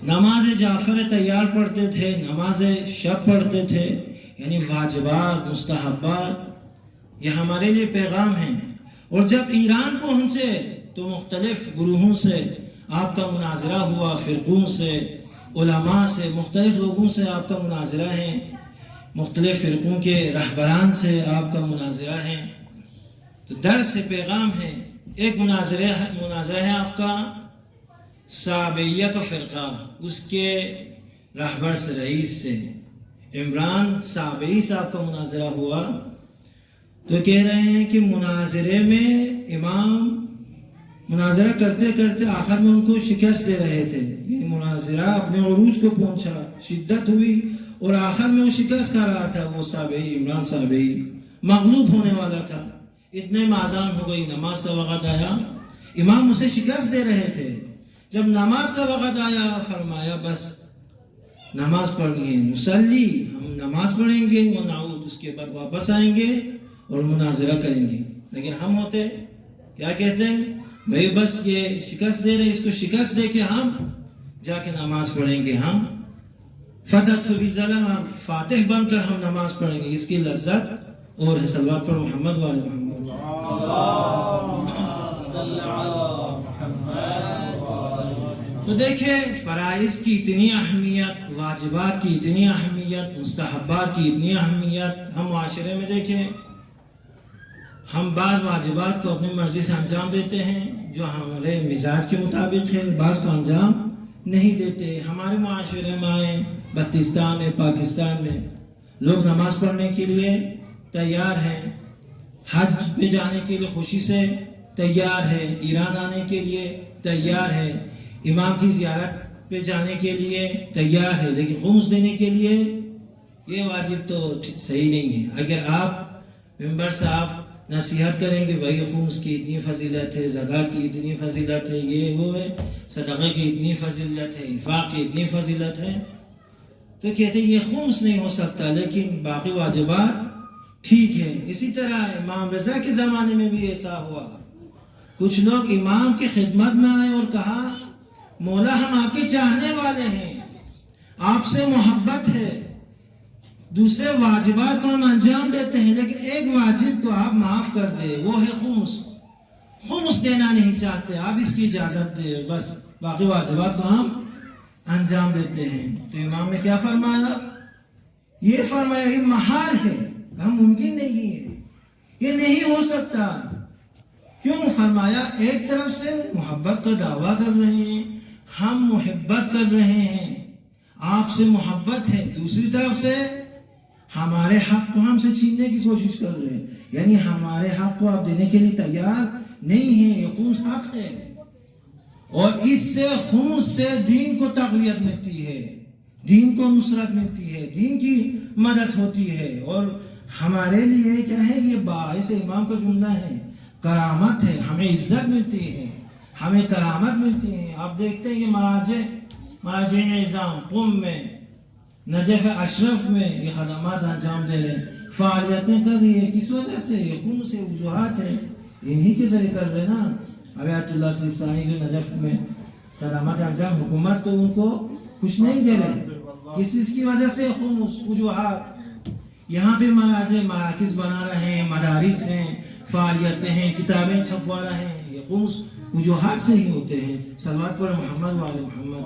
نماز جعفر تیار پڑھتے تھے، نماز شب پڑھتے تھے، یعنی واجبات مستحبات، یہ ہمارے لیے پیغام ہیں۔ اور جب ایران پہنچے تو مختلف گروہوں سے آپ کا مناظرہ ہوا، فرقوں سے، علماء سے، مختلف لوگوں سے آپ کا مناظرہ ہے، مختلف فرقوں کے رہبران سے آپ کا مناظرہ ہے۔ تو درس پیغام ہے۔ ایک مناظرہ ہے آپ کا صابئیہ کا فرقہ، اس کے رہبر سے، رئیس سے، عمران صابئی صاحب کا مناظرہ ہوا۔ تو کہہ رہے ہیں کہ مناظرے میں امام مناظرہ کرتے کرتے آخر میں ان کو شکست دے رہے تھے، یعنی مناظرہ اپنے عروج کو پہنچا، شدت ہوئی اور آخر میں وہ شکست کھا رہا تھا۔ وہ صابئی، عمران صابئی مغلوب ہونے والا تھا۔ اتنے میں اذان ہو گئی، نماز کا وقت آیا، امام اسے شکست دے رہے تھے۔ جب نماز کا وقت آیا فرمایا بس نماز پڑھنی ہے، نصلی، ہم نماز پڑھیں گے ونعود، اس کے بعد واپس آئیں گے اور مناظرہ کریں گے۔ لیکن ہم ہوتے کیا کہتے ہیں؟ بھئی بس یہ شکست دے رہے، اس کو شکست دے کے ہم جا کے نماز پڑھیں گے، ہم فتح بالظلم، فاتح بن کر ہم نماز پڑھیں گے، اس کی لذت اور ہے۔ صلوات پر محمد وعلی محمد۔ تو دیکھیں فرائض کی اتنی اہمیت، واجبات کی اتنی اہمیت، مستحبات کی اتنی اہمیت۔ ہم معاشرے میں دیکھیں، ہم بعض واجبات کو اپنی مرضی سے انجام دیتے ہیں جو ہمارے مزاج کے مطابق ہے، بعض کو انجام نہیں دیتے۔ ہمارے معاشرے میں، بلوچستان میں، پاکستان میں لوگ نماز پڑھنے کے لیے تیار ہیں، حج پہ جانے کے لیے خوشی سے تیار ہے، ایران آنے کے لیے تیار ہے، امام کی زیارت پہ جانے کے لیے تیار ہے، لیکن خمس دینے کے لیے یہ واجب تو صحیح نہیں ہے۔ اگر آپ ممبر صاحب نصیحت کریں گے بھائی خمس کی اتنی فضیلت ہے، زکوٰۃ کی اتنی فضیلت ہے، یہ وہ ہے، صدقہ کی اتنی فضیلت ہے، انفاق کی اتنی فضیلت ہے، تو کہتے ہیں یہ خمس نہیں ہو سکتا، لیکن باقی واجبات ٹھیک ہے۔ اسی طرح امام رضا کے زمانے میں بھی ایسا ہوا، کچھ لوگ امام کی خدمت میں آئے اور کہا مولا ہم آپ کے چاہنے والے ہیں، آپ سے محبت ہے، دوسرے واجبات کو ہم انجام دیتے ہیں، لیکن ایک واجب کو آپ معاف کر دے، وہ ہے خمس۔ خمس دینا نہیں چاہتے، آپ اس کی اجازت دے، بس باقی واجبات کو ہم انجام دیتے ہیں۔ تو امام نے کیا فرمایا؟ یہ فرمایا یہ محال ہے، ہم ممکن نہیں ہے، یہ نہیں ہو سکتا۔ کیوں؟ فرمایا ایک طرف سے محبت کا دعویٰ کر رہے ہیں، ہم محبت کر رہے ہیں، آپ سے محبت ہے، دوسری طرف سے ہمارے حق کو ہم سے چھیننے کی کوشش کر رہے ہیں، یعنی ہمارے حق کو آپ دینے کے لیے تیار نہیں ہیں۔ یہ خمس حق ہے، اور اس سے خمس سے دین کو تقویت ملتی ہے، دین کو نصرت ملتی ہے، دین کی مدد ہوتی ہے، اور ہمارے لیے کیا ہے؟ یہ باعث امام کا جملہ ہے، کرامت ہے، ہمیں عزت ملتی ہے، ہمیں کرامت ملتی ہے۔ آپ دیکھتے ہیں یہ مراجع نظام قم میں، نجف اشرف میں یہ خدمات انجام دے رہے ہیں، فعالیتیں کر رہی ہے، کس وجہ سے؟ یہ خون سے وجوہات ہے، انہی کے ذریعے کر رہے نا۔ آیت اللہ سیستانی جو نجف میں خدمات انجام، حکومت تو ان کو کچھ نہیں دے رہے، کس چیز کی وجہ سے؟ خمس، وجوہات۔ یہاں پہ مراکز بنا رہے ہیں، مدارس ہیں، فعالیتیں ہیں، کتابیں چھپوا رہے ہیں، یہ خمس وجوہات سے ہی ہوتے ہیں۔ صلوات پر محمد وعلی محمد۔